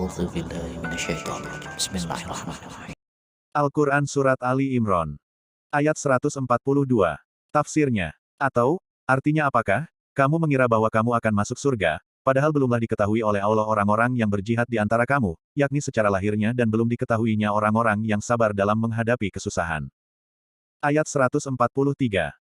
أعوذ بالله من الشيطان الرجيم بسم الله الرحمن الرحيم Al-Quran Surat Ali Imran. Ayat 142. Tafsirnya. Atau, artinya apakah? Kamu mengira bahwa kamu akan masuk surga, padahal belumlah diketahui oleh Allah orang-orang yang berjihad di antara kamu, yakni secara lahirnya dan belum diketahuinya orang-orang yang sabar dalam menghadapi kesusahan. Ayat 143.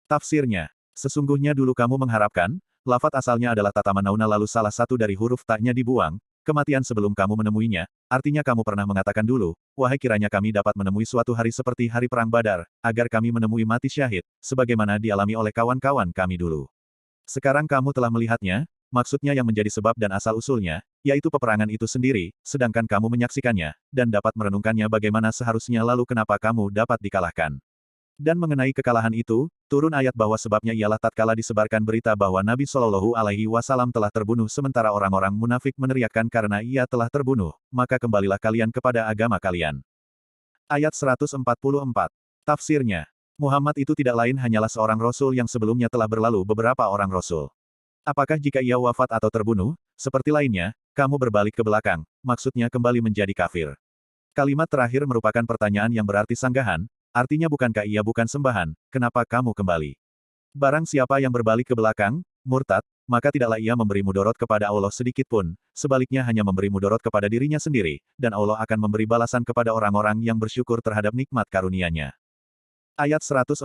Tafsirnya. Sesungguhnya dulu kamu mengharapkan, lafat asalnya adalah tatamanauna lalu salah satu dari huruf taknya dibuang, kematian sebelum kamu menemuinya, artinya kamu pernah mengatakan dulu, wahai kiranya kami dapat menemui suatu hari seperti hari Perang Badar, agar kami menemui mati syahid, sebagaimana dialami oleh kawan-kawan kami dulu. Sekarang kamu telah melihatnya, maksudnya yang menjadi sebab dan asal-usulnya, yaitu peperangan itu sendiri, sedangkan kamu menyaksikannya, dan dapat merenungkannya bagaimana seharusnya lalu kenapa kamu dapat dikalahkan. Dan mengenai kekalahan itu, turun ayat bahwa sebabnya ialah tatkala disebarkan berita bahwa Nabi Shallallahu Alaihi Wasallam telah terbunuh sementara orang-orang munafik meneriakkan karena ia telah terbunuh, maka kembalilah kalian kepada agama kalian. Ayat 144. Tafsirnya. Muhammad itu tidak lain hanyalah seorang Rasul yang sebelumnya telah berlalu beberapa orang Rasul. Apakah jika ia wafat atau terbunuh, seperti lainnya, kamu berbalik ke belakang, maksudnya kembali menjadi kafir? Kalimat terakhir merupakan pertanyaan yang berarti sanggahan, artinya bukankah ia bukan sembahan, kenapa kamu kembali? Barang siapa yang berbalik ke belakang, murtad, maka tidaklah ia memberi mudorot kepada Allah sedikit pun, sebaliknya hanya memberi mudorot kepada dirinya sendiri, dan Allah akan memberi balasan kepada orang-orang yang bersyukur terhadap nikmat karunia-Nya. Ayat 145.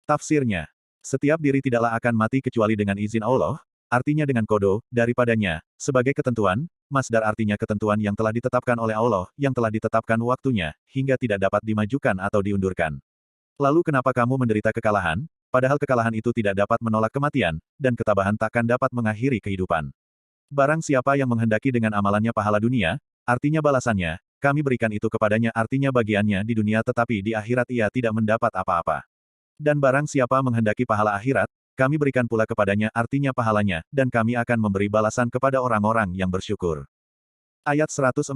Tafsirnya. Setiap diri tidaklah akan mati kecuali dengan izin Allah, artinya dengan kodo, daripadanya, sebagai ketentuan, masdar artinya ketentuan yang telah ditetapkan oleh Allah, yang telah ditetapkan waktunya, hingga tidak dapat dimajukan atau diundurkan. Lalu kenapa kamu menderita kekalahan, padahal kekalahan itu tidak dapat menolak kematian, dan ketabahan takkan dapat mengakhiri kehidupan. Barang siapa yang menghendaki dengan amalannya pahala dunia, artinya balasannya, kami berikan itu kepadanya artinya bagiannya di dunia tetapi di akhirat ia tidak mendapat apa-apa. Dan barang siapa menghendaki pahala akhirat, kami berikan pula kepadanya artinya pahalanya, dan kami akan memberi balasan kepada orang-orang yang bersyukur. Ayat 146.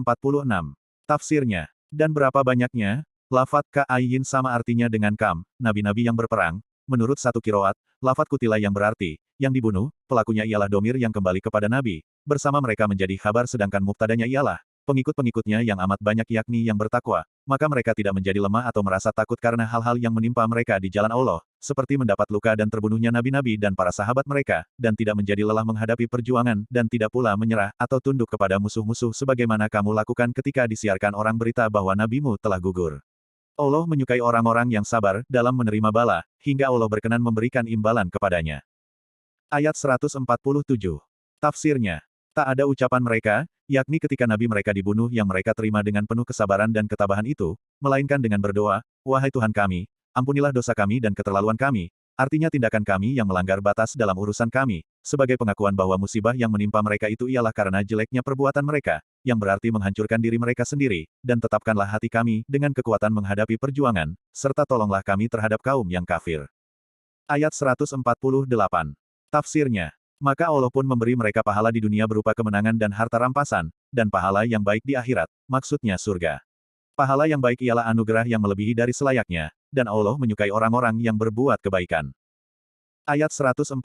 Tafsirnya. Dan berapa banyaknya, lafat ka'ayyin sama artinya dengan kam, nabi-nabi yang berperang, menurut satu kiroat, lafat kutila yang berarti, yang dibunuh, pelakunya ialah domir yang kembali kepada nabi, bersama mereka menjadi khabar sedangkan muktadanya ialah, pengikut-pengikutnya yang amat banyak yakni yang bertakwa, maka mereka tidak menjadi lemah atau merasa takut karena hal-hal yang menimpa mereka di jalan Allah, seperti mendapat luka dan terbunuhnya nabi-nabi dan para sahabat mereka, dan tidak menjadi lelah menghadapi perjuangan, dan tidak pula menyerah atau tunduk kepada musuh-musuh sebagaimana kamu lakukan ketika disiarkan orang berita bahwa nabimu telah gugur. Allah menyukai orang-orang yang sabar dalam menerima bala, hingga Allah berkenan memberikan imbalan kepadanya. Ayat 147. Tafsirnya. Tak ada ucapan mereka, yakni ketika nabi mereka dibunuh yang mereka terima dengan penuh kesabaran dan ketabahan itu, melainkan dengan berdoa, wahai Tuhan kami, ampunilah dosa kami dan keterlaluan kami, artinya tindakan kami yang melanggar batas dalam urusan kami, sebagai pengakuan bahwa musibah yang menimpa mereka itu ialah karena jeleknya perbuatan mereka, yang berarti menghancurkan diri mereka sendiri, dan tetapkanlah hati kami dengan kekuatan menghadapi perjuangan, serta tolonglah kami terhadap kaum yang kafir. Ayat 148. Tafsirnya. Maka Allah pun memberi mereka pahala di dunia berupa kemenangan dan harta rampasan, dan pahala yang baik di akhirat, maksudnya surga. Pahala yang baik ialah anugerah yang melebihi dari selayaknya, dan Allah menyukai orang-orang yang berbuat kebaikan. Ayat 149.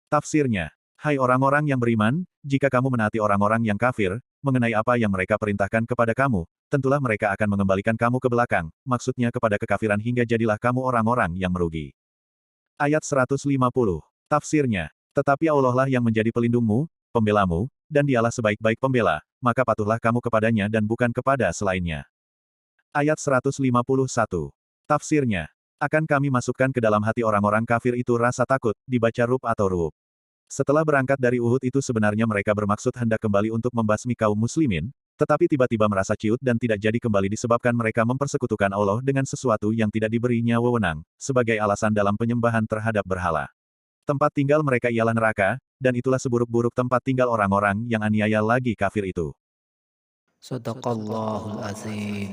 Tafsirnya. Hai orang-orang yang beriman, jika kamu menaati orang-orang yang kafir, mengenai apa yang mereka perintahkan kepada kamu, tentulah mereka akan mengembalikan kamu ke belakang, maksudnya kepada kekafiran hingga jadilah kamu orang-orang yang merugi. Ayat 150. Tafsirnya. Tetapi Allah lah yang menjadi pelindungmu, pembelamu, dan dialah sebaik-baik pembela, maka patuhlah kamu kepadanya dan bukan kepada selainnya. Ayat 151. Tafsirnya. Akan kami masukkan ke dalam hati orang-orang kafir itu rasa takut, dibaca rub atau ru'ub. Setelah berangkat dari Uhud itu sebenarnya mereka bermaksud hendak kembali untuk membasmi kaum muslimin, tetapi tiba-tiba merasa ciut dan tidak jadi kembali disebabkan mereka mempersekutukan Allah dengan sesuatu yang tidak diberinya wewenang, sebagai alasan dalam penyembahan terhadap berhala. Tempat tinggal mereka ialah neraka, dan itulah seburuk-buruk tempat tinggal orang-orang yang aniaya lagi kafir itu. Sadaqallahul Azim.